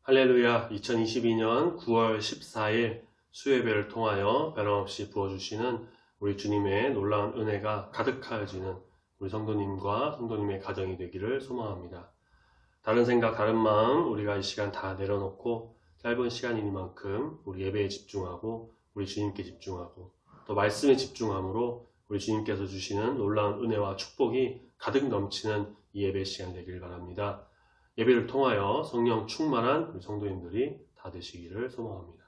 할렐루야. 2022년 9월 14일 수요예배를 통하여 변함없이 부어주시는 우리 주님의 놀라운 은혜가 가득하여지는 우리 성도님과 성도님의 가정이 되기를 소망합니다. 다른 생각, 다른 마음 우리가 이 시간 다 내려놓고 짧은 시간이니만큼 우리 예배에 집중하고 우리 주님께 집중하고 또 말씀에 집중함으로 우리 주님께서 주시는 놀라운 은혜와 축복이 가득 넘치는 이 예배 시간 되길 바랍니다. 예배를 통하여 성령 충만한 우리 성도님들이 다 되시기를 소망합니다.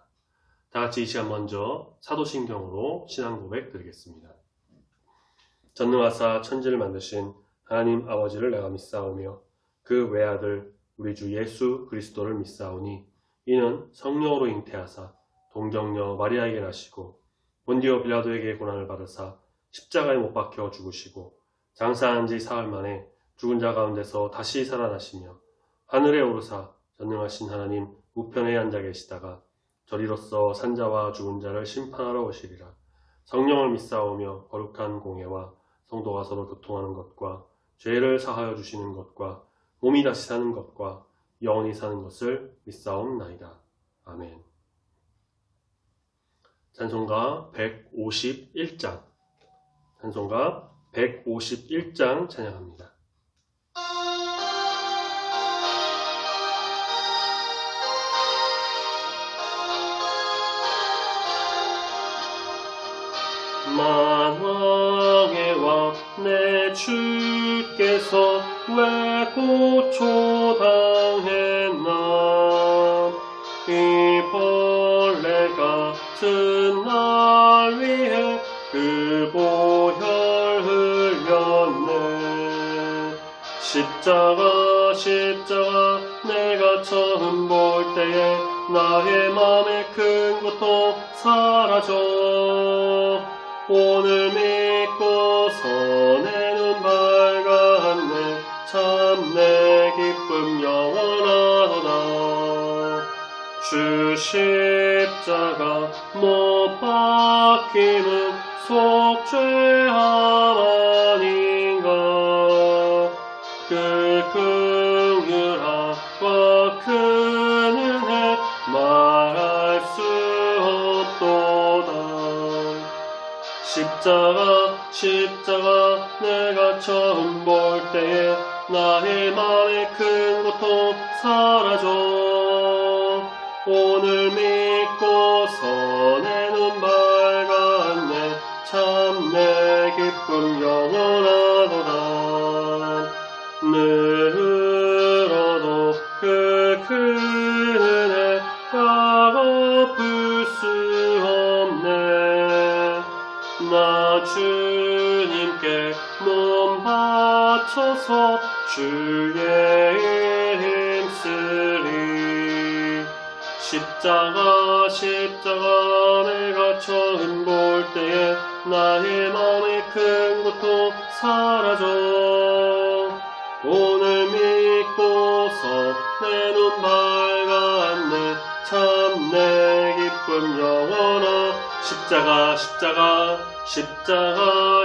다 같이 이 시간 먼저 사도신경으로 신앙 고백 드리겠습니다. 전능하사 천지를 만드신 하나님 아버지를 내가 믿사오며 그 외아들 우리 주 예수 그리스도를 믿사오니 이는 성령으로 잉태하사 동정녀 마리아에게 나시고 본디오 빌라도에게 고난을 받으사 십자가에 못 박혀 죽으시고 장사한 지 사흘 만에 죽은 자 가운데서 다시 살아나시며 하늘에 오르사 전능하신 하나님 우편에 앉아 계시다가 저리로서 산자와 죽은 자를 심판하러 오시리라. 성령을 믿사오며 거룩한 공예와 성도가 서로 교통하는 것과 죄를 사하여 주시는 것과 몸이 다시 사는 것과 영원히 사는 것을 믿사옵나이다. 아멘. 찬송가 151장 찬송가 151장 찬양합니다. 만왕의 왕 내 주께서 왜 고초당했나 이 벌레 같은 날 위해 그 보혈 흘렸네. 십자가 내가 처음 볼 때에 나의 맘에 큰 고통 사라져. 오늘 믿고서 내 눈 밝았네. 참 내 기쁨 영원하도다. 주 십자가 못 박힘은 속죄함 아닌가. 그 긍휼함과 큰 은혜 말할 수 없도다. 십자가 내가 처음 볼 때에 나의 맘에 큰 고통 사라져. 오늘 믿고서 내 눈 밝았네. 참 내 기쁨 영원하도다. 늘어도 그 큰 은혜 갚을 수 없네. 나 주님께 몸 바쳐서 주의 일 힘쓰리. 십자가 내가 처음 볼 때에 나의 맘에 큰 고통 사라져. 오늘 믿고서 내 눈 밝았네. 참 내 기쁨 영원하.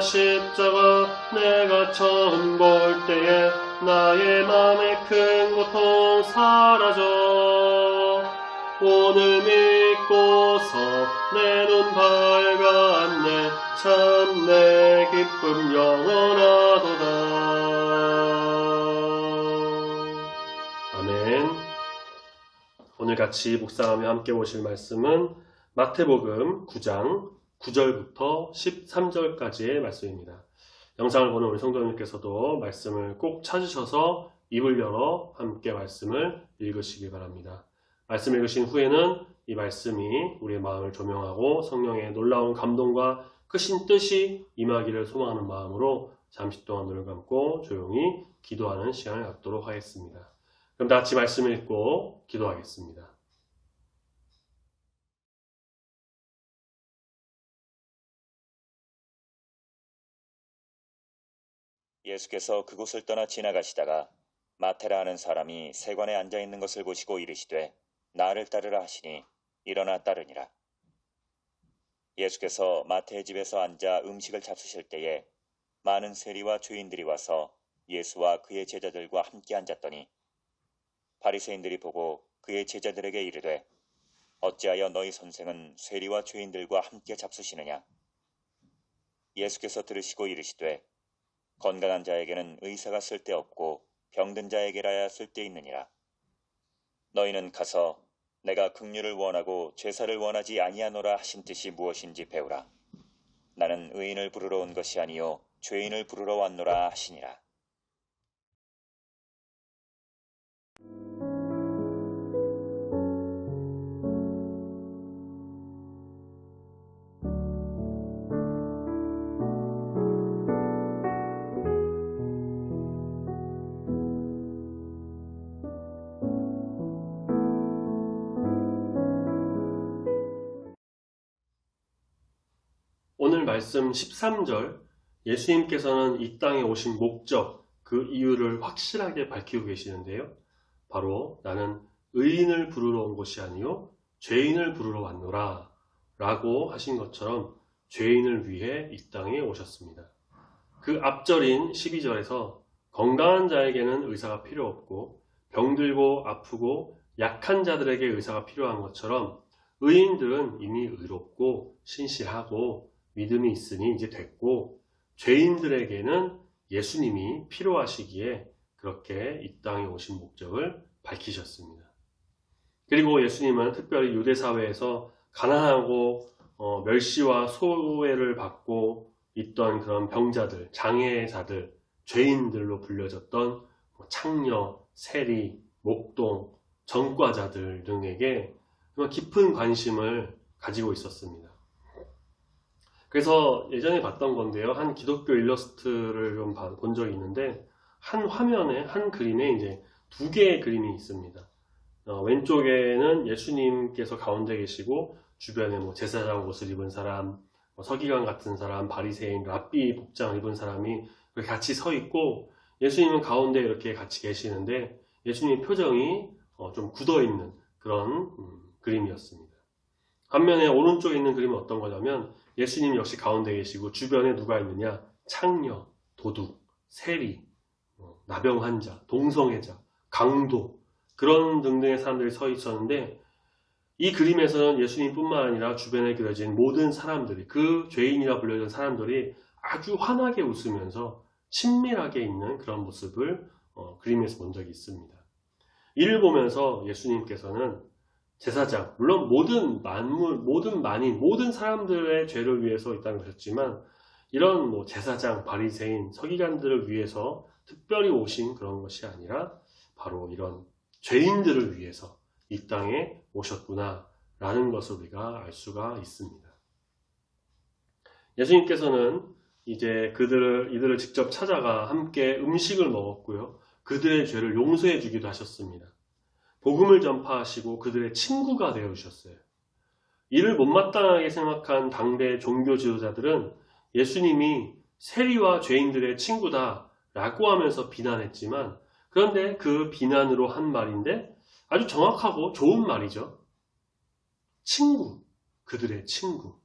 십자가 내가 처음 볼 때에 나의 맘에 큰 고통 사라져. 오늘 믿고서 내 눈 밝았네. 참 내 기쁨 영원하도다. 아멘. 오늘 같이 묵상하며 함께 보실 말씀은 마태복음 9장 9절부터 13절까지의 말씀입니다. 영상을 보는 우리 성도님께서도 말씀을 꼭 찾으셔서 입을 열어 함께 말씀을 읽으시기 바랍니다. 말씀 읽으신 후에는 이 말씀이 우리의 마음을 조명하고 성령의 놀라운 감동과 크신 뜻이 임하기를 소망하는 마음으로 잠시 동안 눈을 감고 조용히 기도하는 시간을 갖도록 하겠습니다. 그럼 다 같이 말씀을 읽고 기도하겠습니다. 예수께서 그곳을 떠나 지나가시다가 마태라 하는 사람이 세관에 앉아 있는 것을 보시고 이르시되 나를 따르라 하시니 일어나 따르니라. 예수께서 마태의 집에서 앉아 음식을 잡수실 때에 많은 세리와 죄인들이 와서 예수와 그의 제자들과 함께 앉았더니 바리새인들이 보고 그의 제자들에게 이르되 어찌하여 너희 선생은 세리와 죄인들과 함께 잡수시느냐? 예수께서 들으시고 이르시되 건강한 자에게는 의사가 쓸데없고 병든 자에게라야 쓸데있느니라. 너희는 가서 내가 긍휼을 원하고 죄사를 원하지 아니하노라 하신 뜻이 무엇인지 배우라. 나는 의인을 부르러 온 것이 아니요 죄인을 부르러 왔노라 하시니라. 오늘 말씀 13절, 예수님께서는 이 땅에 오신 목적, 그 이유를 확실하게 밝히고 계시는데요. 바로 나는 의인을 부르러 온 것이 아니요 죄인을 부르러 왔노라 라고 하신 것처럼 죄인을 위해 이 땅에 오셨습니다. 그 앞절인 12절에서 건강한 자에게는 의사가 필요 없고 병들고 아프고 약한 자들에게 의사가 필요한 것처럼 의인들은 이미 의롭고 신실하고 믿음이 있으니 이제 됐고, 죄인들에게는 예수님이 필요하시기에 그렇게 이 땅에 오신 목적을 밝히셨습니다. 그리고 예수님은 특별히 유대 사회에서 가난하고 멸시와 소외를 받고 있던 그런 병자들, 장애자들, 죄인들로 불려졌던 창녀, 세리, 목동, 전과자들 등에게 깊은 관심을 가지고 있었습니다. 그래서 예전에 봤던 건데요. 한 기독교 일러스트를 좀 본 적이 있는데, 한 화면에, 한 그림에 이제 두 개의 그림이 있습니다. 왼쪽에는 예수님께서 가운데 계시고, 주변에 제사장 옷을 입은 사람, 서기관 같은 사람, 바리새인, 랍비 복장을 입은 사람이 같이 서 있고, 예수님은 가운데 이렇게 같이 계시는데, 예수님의 표정이 좀 굳어있는 그런 그림이었습니다. 반면에 오른쪽에 있는 그림은 어떤 거냐면, 예수님 역시 가운데 계시고 주변에 누가 있느냐? 창녀, 도둑, 세리, 나병 환자, 동성애자, 강도, 그런 등등의 사람들이 서 있었는데, 이 그림에서는 예수님뿐만 아니라 주변에 그려진 모든 사람들이, 그 죄인이라 불려진 사람들이 아주 환하게 웃으면서 친밀하게 있는 그런 모습을 그림에서 본 적이 있습니다. 이를 보면서 예수님께서는 제사장, 물론 모든 만물, 모든 만인, 모든 사람들의 죄를 위해서 이 땅에 오셨지만, 이런 제사장, 바리새인, 서기관들을 위해서 특별히 오신 그런 것이 아니라 바로 이런 죄인들을 위해서 이 땅에 오셨구나 라는 것을 우리가 알 수가 있습니다. 예수님께서는 이제 이들을 직접 찾아가 함께 음식을 먹었고요. 그들의 죄를 용서해 주기도 하셨습니다. 복음을 전파하시고 그들의 친구가 되어주셨어요. 이를 못마땅하게 생각한 당대 종교 지도자들은 예수님이 세리와 죄인들의 친구다 라고 하면서 비난했지만, 그런데 그 비난으로 한 말인데 아주 정확하고 좋은 말이죠. 친구, 그들의 친구.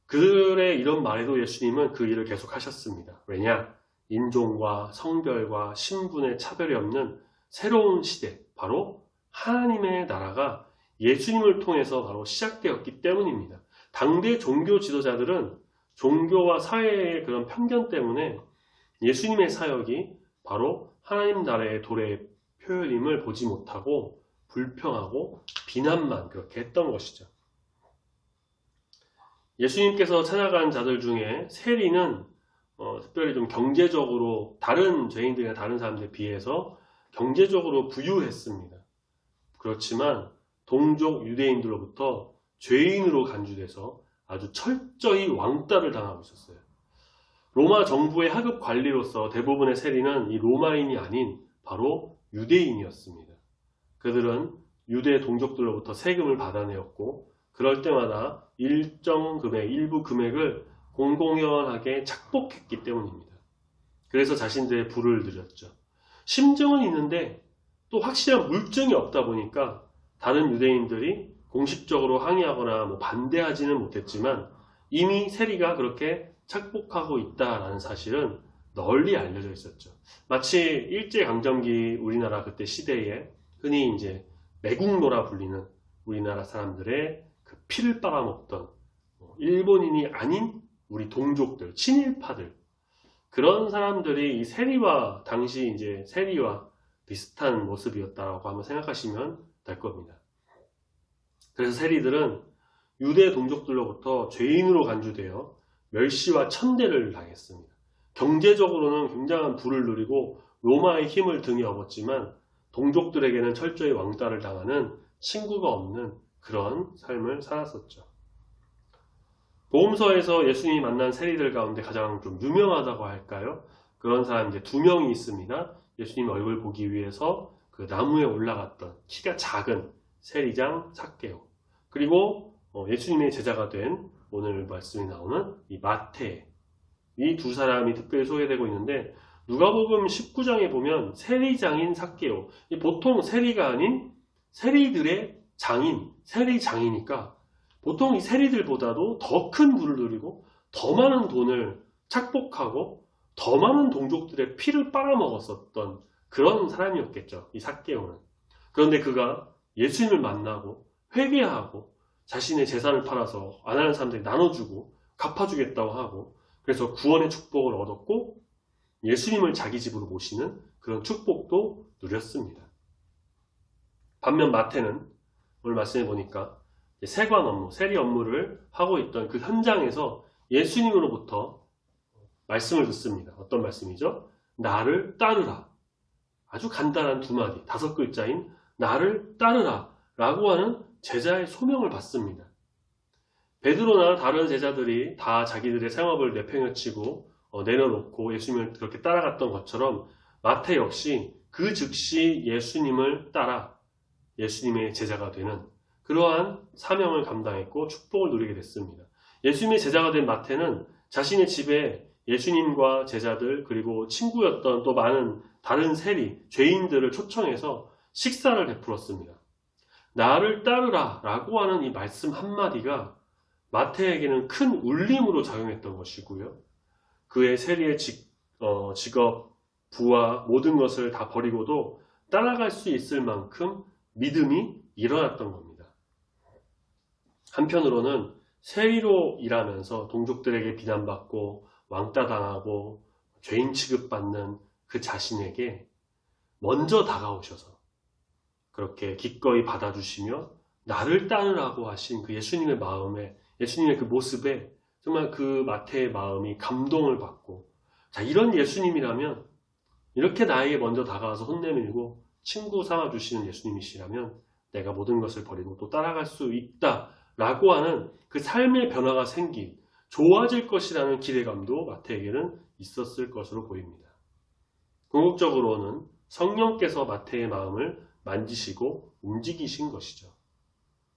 그들의 이런 말에도 예수님은 그 일을 계속 하셨습니다. 왜냐? 인종과 성별과 신분의 차별이 없는 새로운 시대, 바로 하나님의 나라가 예수님을 통해서 바로 시작되었기 때문입니다. 당대 종교 지도자들은 종교와 사회의 그런 편견 때문에 예수님의 사역이 바로 하나님 나라의 도래의 표현임을 보지 못하고 불평하고 비난만 그렇게 했던 것이죠. 예수님께서 찾아간 자들 중에 세리는 특별히 좀 경제적으로 다른 죄인들이나 다른 사람들에 비해서 경제적으로 부유했습니다. 그렇지만 동족 유대인들로부터 죄인으로 간주돼서 아주 철저히 왕따를 당하고 있었어요. 로마 정부의 하급 관리로서 대부분의 세리는 이 로마인이 아닌 바로 유대인이었습니다. 그들은 유대 동족들로부터 세금을 받아내었고, 그럴 때마다 일정 금액, 일부 금액을 공공연하게 착복했기 때문입니다. 그래서 자신들의 부를 누렸죠. 심증은 있는데 또 확실한 물증이 없다 보니까 다른 유대인들이 공식적으로 항의하거나 반대하지는 못했지만, 이미 세리가 그렇게 착복하고 있다라는 사실은 널리 알려져 있었죠. 마치 일제강점기 우리나라 그때 시대에 흔히 이제 매국노라 불리는 우리나라 사람들의 그 피를 빨아먹던 일본인이 아닌 우리 동족들, 친일파들, 그런 사람들이 이 세리와 당시 이제 세리와 비슷한 모습이었다라고 한번 생각하시면 될 겁니다. 그래서 세리들은 유대 동족들로부터 죄인으로 간주되어 멸시와 천대를 당했습니다. 경제적으로는 굉장한 부를 누리고 로마의 힘을 등에 업었지만 동족들에게는 철저히 왕따를 당하는 친구가 없는 그런 삶을 살았었죠. 복음서에서 예수님이 만난 세리들 가운데 가장 좀 유명하다고 할까요? 그런 사람 이제 2명이 있습니다. 예수님 얼굴 보기 위해서 그 나무에 올라갔던 키가 작은 세리장 삭개오, 그리고 예수님의 제자가 된 오늘 말씀이 나오는 이 마태, 이 두 사람이 특별히 소개되고 있는데, 누가복음 19장에 보면 세리장인 삭개오, 보통 세리가 아닌 세리들의 장인, 세리장이니까 보통 이 세리들보다도 더 큰 부를 누리고 더 많은 돈을 착복하고 더 많은 동족들의 피를 빨아먹었었던 그런 사람이었겠죠, 이 삭개오는. 그런데 그가 예수님을 만나고 회개하고 자신의 재산을 팔아서 안 하는 사람들이 나눠주고 갚아주겠다고 하고, 그래서 구원의 축복을 얻었고 예수님을 자기 집으로 모시는 그런 축복도 누렸습니다. 반면 마태는 오늘 말씀해 보니까 세관 업무, 세리 업무를 하고 있던 그 현장에서 예수님으로부터 말씀을 듣습니다. 어떤 말씀이죠? 나를 따르라. 아주 간단한 2마디, 5글자인 나를 따르라 라고 하는 제자의 소명을 받습니다. 베드로나 다른 제자들이 다 자기들의 생업을 내팽개치고 내려놓고 예수님을 그렇게 따라갔던 것처럼 마태 역시 그 즉시 예수님을 따라 예수님의 제자가 되는 그러한 사명을 감당했고 축복을 누리게 됐습니다. 예수님의 제자가 된 마태는 자신의 집에 예수님과 제자들 그리고 친구였던 또 많은 다른 세리, 죄인들을 초청해서 식사를 베풀었습니다. 나를 따르라 라고 하는 이 말씀 한마디가 마태에게는 큰 울림으로 작용했던 것이고요. 그의 세리의 직업, 부와 모든 것을 다 버리고도 따라갈 수 있을 만큼 믿음이 일어났던 겁니다. 한편으로는 세리로 일하면서 동족들에게 비난받고 왕따당하고 죄인 취급받는 그 자신에게 먼저 다가오셔서 그렇게 기꺼이 받아주시며 나를 따르라고 하신 그 예수님의 마음에, 예수님의 그 모습에 정말 그 마태의 마음이 감동을 받고, 자, 이런 예수님이라면, 이렇게 나에게 먼저 다가와서 손 내밀고 친구 삼아주시는 예수님이시라면 내가 모든 것을 버리고 또 따라갈 수 있다라고 하는 그 삶의 변화가 생긴, 좋아질 것이라는 기대감도 마태에게는 있었을 것으로 보입니다. 궁극적으로는 성령께서 마태의 마음을 만지시고 움직이신 것이죠.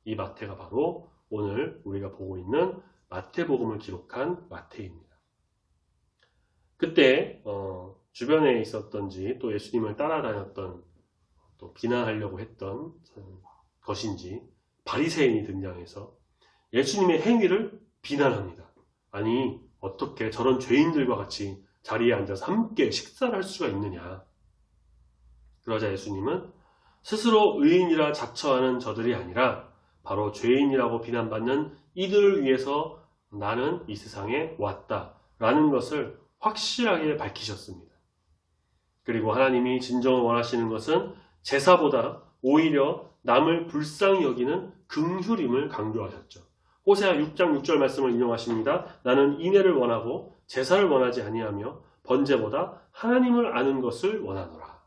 이 마태가 바로 오늘 우리가 보고 있는 마태복음을 기록한 마태입니다. 그때 주변에 있었던지 또 예수님을 따라다녔던 또 비난하려고 했던 것인지 바리새인이 등장해서 예수님의 행위를 비난합니다. 아니 어떻게 저런 죄인들과 같이 자리에 앉아서 함께 식사를 할 수가 있느냐. 그러자 예수님은 스스로 의인이라 자처하는 저들이 아니라 바로 죄인이라고 비난받는 이들을 위해서 나는 이 세상에 왔다라는 것을 확실하게 밝히셨습니다. 그리고 하나님이 진정을 원하시는 것은 제사보다 오히려 남을 불쌍히 여기는 긍휼임을 강조하셨죠. 호세아 6장 6절 말씀을 인용하십니다. 나는 인애를 원하고 제사를 원하지 아니하며 번제보다 하나님을 아는 것을 원하노라.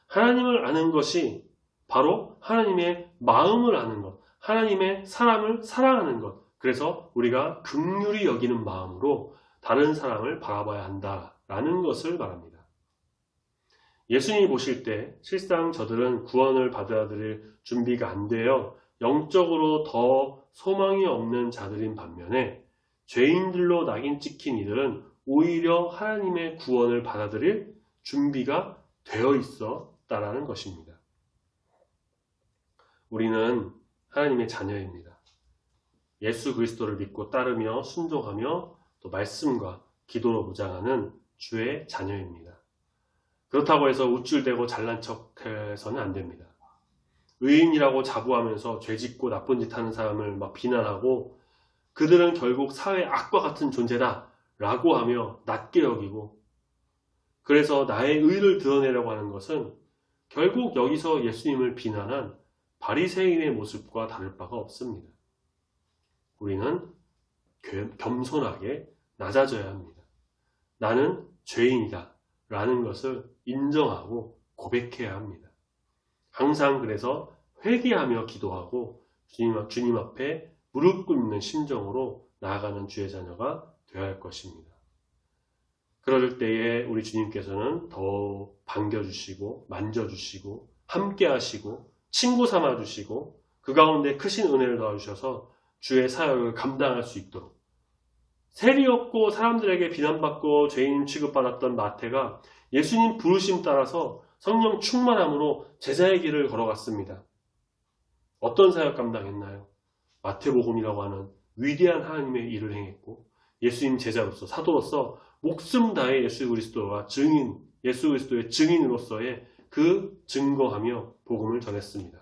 하나님을 아는 것이 바로 하나님의 마음을 아는 것, 하나님의 사람을 사랑하는 것, 그래서 우리가 긍휼히 여기는 마음으로 다른 사람을 바라봐야 한다라는 것을 말합니다. 예수님이 보실 때 실상 저들은 구원을 받아들일 준비가 안 되어 영적으로 더 소망이 없는 자들인 반면에 죄인들로 낙인 찍힌 이들은 오히려 하나님의 구원을 받아들일 준비가 되어 있었다라는 것입니다. 우리는 하나님의 자녀입니다. 예수 그리스도를 믿고 따르며 순종하며 또 말씀과 기도로 무장하는 주의 자녀입니다. 그렇다고 해서 우쭐대고 잘난 척해서는 안 됩니다. 의인이라고 자부하면서 죄짓고 나쁜 짓 하는 사람을 막 비난하고 그들은 결국 사회의 악과 같은 존재다 라고 하며 낮게 여기고, 그래서 나의 의를 드러내려고 하는 것은 결국 여기서 예수님을 비난한 바리새인의 모습과 다를 바가 없습니다. 우리는 겸손하게 낮아져야 합니다. 나는 죄인이다 라는 것을 인정하고 고백해야 합니다. 항상 그래서 회개하며 기도하고 주님 앞에 무릎 꿇는 심정으로 나아가는 주의 자녀가 되어야 할 것입니다. 그럴 때에 우리 주님께서는 더 반겨주시고 만져주시고 함께하시고 친구 삼아주시고 그 가운데 크신 은혜를 더하셔서 주의 사역을 감당할 수 있도록, 세리 없고 사람들에게 비난받고 죄인 취급받았던 마태가 예수님 부르심 따라서 성령 충만함으로 제자의 길을 걸어갔습니다. 어떤 사역 감당했나요? 마태복음이라고 하는 위대한 하나님의 일을 행했고, 예수님 제자로서 사도로서 목숨 다해 예수 그리스도의 증인으로서의 그 증거하며 복음을 전했습니다.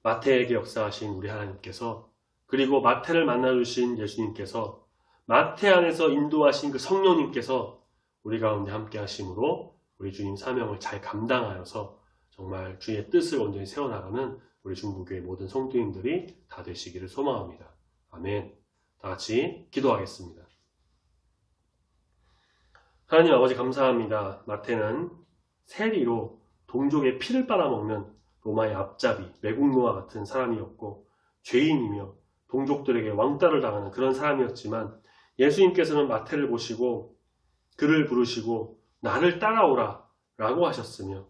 마태에게 역사하신 우리 하나님께서, 그리고 마태를 만나주신 예수님께서, 마태 안에서 인도하신 그 성령님께서 우리 가운데 함께 하심으로 우리 주님 사명을 잘 감당하여서 정말 주의 뜻을 온전히 세워나가는 우리 중부교회 모든 성도님들이 다 되시기를 소망합니다. 아멘. 다 같이 기도하겠습니다. 하나님 아버지 감사합니다. 마태는 세리로 동족의 피를 빨아먹는 로마의 앞잡이, 매국노와 같은 사람이었고 죄인이며 동족들에게 왕따를 당하는 그런 사람이었지만, 예수님께서는 마태를 보시고 그를 부르시고 나를 따라오라 라고 하셨으며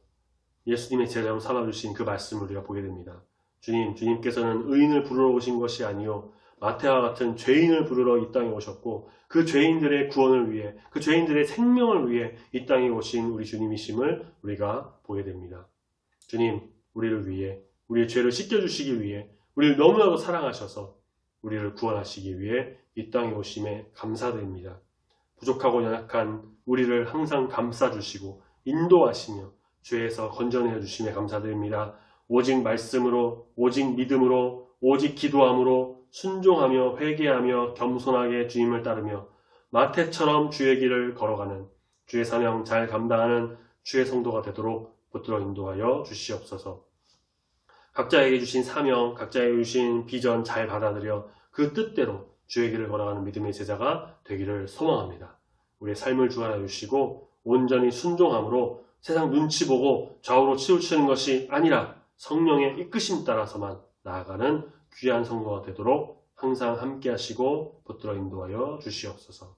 예수님의 제자로 삼아주신 그 말씀을 우리가 보게 됩니다. 주님께서는 의인을 부르러 오신 것이 아니요 마태와 같은 죄인을 부르러 이 땅에 오셨고, 그 죄인들의 구원을 위해, 그 죄인들의 생명을 위해 이 땅에 오신 우리 주님이심을 우리가 보게 됩니다. 주님, 우리를 위해, 우리의 죄를 씻겨주시기 위해, 우리를 너무나도 사랑하셔서 우리를 구원하시기 위해 이 땅에 오심에 감사드립니다. 부족하고 연약한 우리를 항상 감싸주시고 인도하시며 죄에서 건져내 주심에 감사드립니다. 오직 말씀으로, 오직 믿음으로, 오직 기도함으로 순종하며 회개하며 겸손하게 주님을 따르며 마태처럼 주의 길을 걸어가는, 주의 사명 잘 감당하는 주의 성도가 되도록 붙들어 인도하여 주시옵소서. 각자에게 주신 사명, 각자에게 주신 비전 잘 받아들여 그 뜻대로 주의 길을 걸어가는 믿음의 제자가 되기를 소망합니다. 우리의 삶을 주관하여 주시고 온전히 순종함으로 세상 눈치 보고 좌우로 치우치는 것이 아니라 성령의 이끄심 따라서만 나아가는 귀한 성도가 되도록 항상 함께 하시고 붙들어 인도하여 주시옵소서.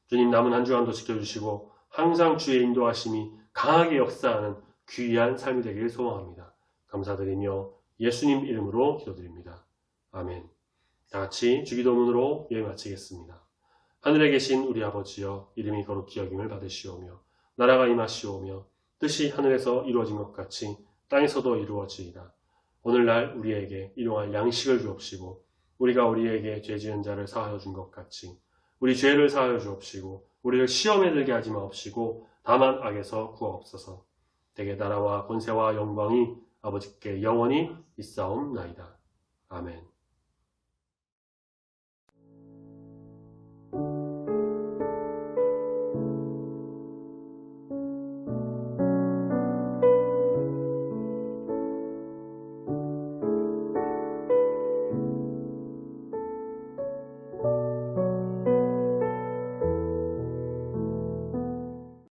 주님, 남은 한 주간도 지켜주시고 항상 주의 인도하심이 강하게 역사하는 귀한 삶이 되기를 소망합니다. 감사드리며 예수님 이름으로 기도드립니다. 아멘. 다 같이 주기도문으로 예배 마치겠습니다. 하늘에 계신 우리 아버지여, 이름이 거룩히 여김을 받으시오며 나라가 임하시오며 뜻이 하늘에서 이루어진 것 같이 땅에서도 이루어지이다. 오늘날 우리에게 일용할 양식을 주옵시고 우리가 우리에게 죄 지은 자를 사하여 준 것 같이 우리 죄를 사하여 주옵시고 우리를 시험에 들게 하지 마옵시고 다만 악에서 구하옵소서. 대개 나라와 권세와 영광이 아버지께 영원히 있사옵나이다. 아멘.